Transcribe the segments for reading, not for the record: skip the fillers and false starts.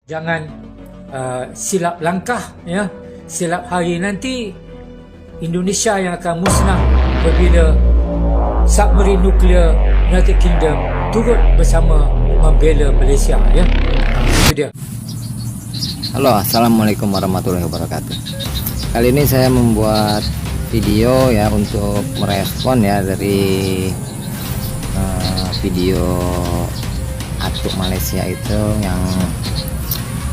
Jangan silap langkah, ya. Silap hari nanti Indonesia yang akan musnah apabila submarin nuklear United Kingdom turut bersama membela Malaysia, ya. Itu dia. Halo, assalamualaikum warahmatullahi wabarakatuh. Kali ini saya membuat video ya untuk merespon ya dari video atuk Malaysia itu yang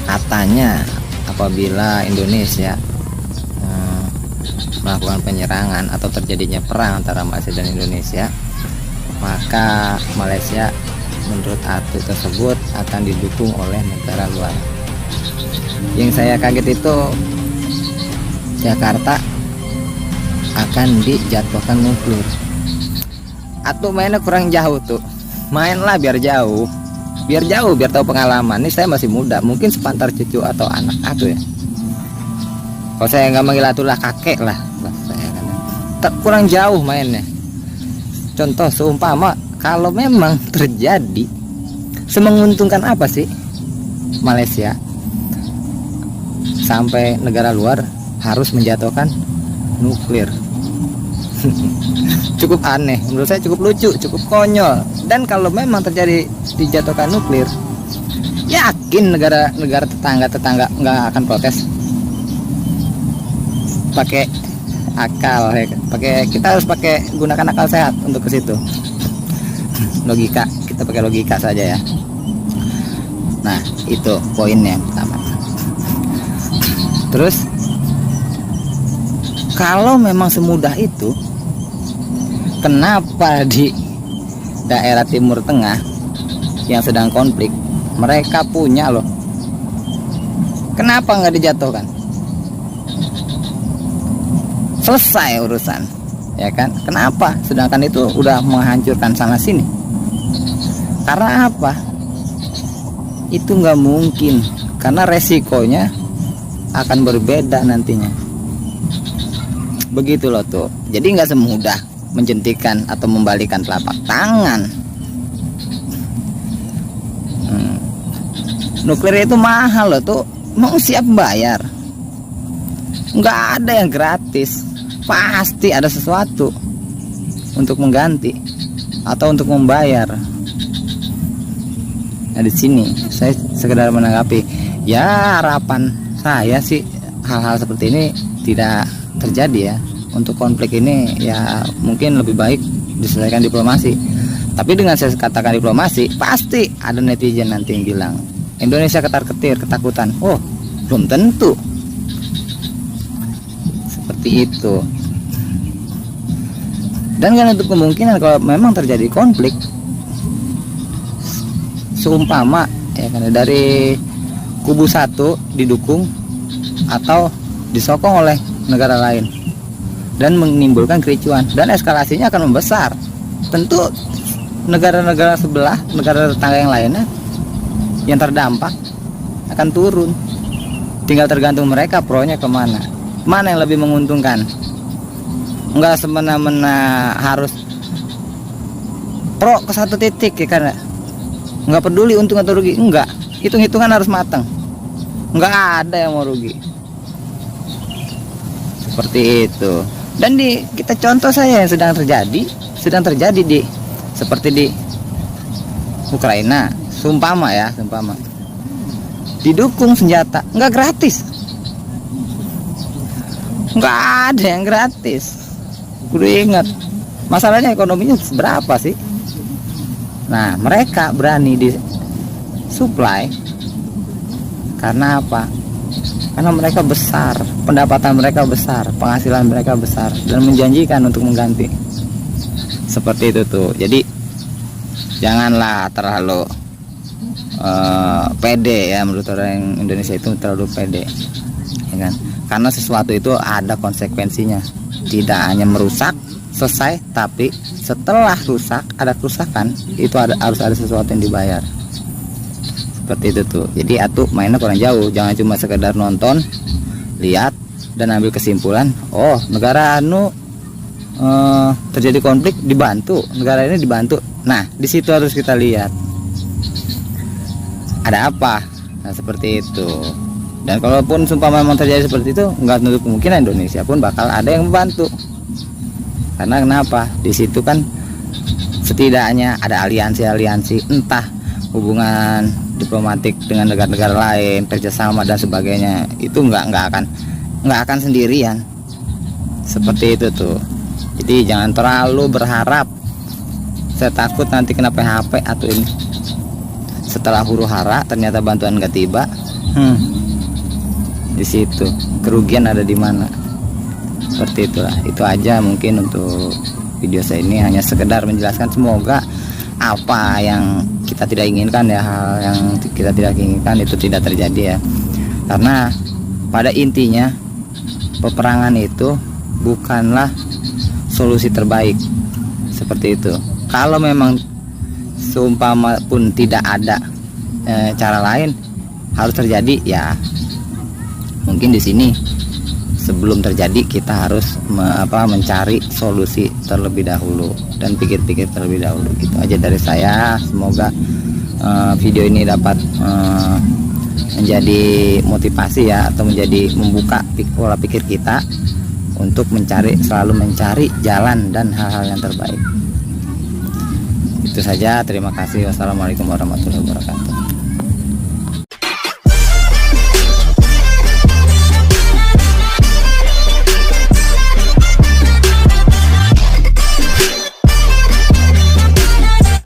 katanya apabila Indonesia melakukan penyerangan atau terjadinya perang antara Malaysia dan Indonesia, maka Malaysia menurut atuk tersebut akan didukung oleh negara luar. Yang saya kaget itu Jakarta akan dijatuhkan nuklir. Atuk mainnya kurang jauh tuh. Mainlah biar jauh, biar tahu pengalaman. Ini saya masih muda, mungkin sepantar cucu atau anak atuh ya. Kalau saya nggak manggil atuh lah kakek lah, saya kan. Kurang jauh mainnya. Contoh seumpama kalau memang terjadi, semenguntungkan apa sih Malaysia sampai negara luar harus menjatuhkan nuklir? Cukup aneh, menurut saya cukup lucu, cukup konyol. Dan kalau memang terjadi dijatuhkan nuklir, yakin negara tetangga nggak akan protes? Pakai akal, kita harus gunakan akal sehat untuk ke situ. Logika, kita pakai logika saja ya. Nah, itu poinnya yang pertama. Terus kalau memang semudah itu, kenapa di daerah Timur Tengah yang sedang konflik mereka punya loh? Kenapa nggak dijatuhkan? Selesai urusan, ya kan? Kenapa? Sedangkan itu udah menghancurkan sana sini. Karena apa? Itu nggak mungkin, karena resikonya akan berbeda nantinya. Begitu loh tuh. Jadi nggak semudah menjentikan atau membalikan telapak tangan. Nuklir itu mahal loh tuh, mau siap bayar. Nggak ada yang gratis, pasti ada sesuatu untuk mengganti atau untuk membayar. Nah, di sini saya sekedar menanggapi. Ya, harapan saya sih hal-hal seperti ini tidak terjadi ya. Untuk konflik ini ya mungkin lebih baik diselesaikan diplomasi. Tapi dengan saya katakan diplomasi, pasti ada netizen nanti yang bilang Indonesia ketar-ketir, ketakutan. Oh, belum tentu seperti itu. Dan kan untuk kemungkinan kalau memang terjadi konflik, seumpama ya kan dari kubu satu didukung atau disokong oleh negara lain dan menimbulkan kericuan dan eskalasinya akan membesar, tentu negara-negara sebelah, negara tetangga yang lainnya yang terdampak akan turun. Tinggal tergantung mereka pronya kemana, mana yang lebih menguntungkan. Enggak semena-mena harus pro ke satu titik ya kan, nggak peduli untung atau rugi, enggak, hitung-hitungan harus matang, nggak ada yang mau rugi. Seperti itu. Dan kita contoh saya yang sedang terjadi di seperti di Ukraina, seumpama didukung senjata, nggak gratis, nggak ada yang gratis. Kudu ingat, masalahnya ekonominya berapa sih? Nah, mereka berani disuplai karena apa? Karena mereka besar, pendapatan mereka besar, penghasilan mereka besar, dan menjanjikan untuk mengganti. Seperti itu tuh. Jadi janganlah terlalu pede ya, menurut orang Indonesia itu terlalu pede, ya kan? Karena sesuatu itu ada konsekuensinya. Tidak hanya merusak selesai, tapi setelah rusak ada kerusakan, itu harus ada sesuatu yang dibayar. Seperti itu tuh. Jadi atuh mainnya kurang jauh, jangan cuma sekedar nonton, lihat dan ambil kesimpulan, oh negara terjadi konflik dibantu, negara ini dibantu. Nah, di situ harus kita lihat ada apa Nah seperti itu. Dan kalaupun sumpah memang terjadi seperti itu, nggak menutup kemungkinan Indonesia pun bakal ada yang membantu. Karena kenapa? Di situ kan setidaknya ada aliansi-aliansi, entah hubungan diplomatik dengan negara-negara lain, kerjasama dan sebagainya. Itu nggak akan sendirian. Seperti itu tuh. Jadi jangan terlalu berharap. Saya takut nanti kena PHP atau ini. Setelah huru hara ternyata bantuan nggak tiba. Di situ kerugian ada di mana. Seperti itulah. Itu aja mungkin untuk video saya ini, hanya sekedar menjelaskan. Semoga apa yang kita tidak inginkan ya, hal yang kita tidak inginkan itu tidak terjadi ya. Karena pada intinya peperangan itu bukanlah solusi terbaik. Seperti itu. Kalau memang seumpama pun tidak ada cara lain harus terjadi ya, mungkin di sini sebelum terjadi kita harus mencari solusi terlebih dahulu dan pikir-pikir terlebih dahulu. Gitu aja dari saya. Semoga video ini dapat menjadi motivasi ya, atau menjadi membuka pola pikir kita untuk selalu mencari jalan dan hal-hal yang terbaik. Itu saja, terima kasih. Wassalamualaikum warahmatullahi wabarakatuh.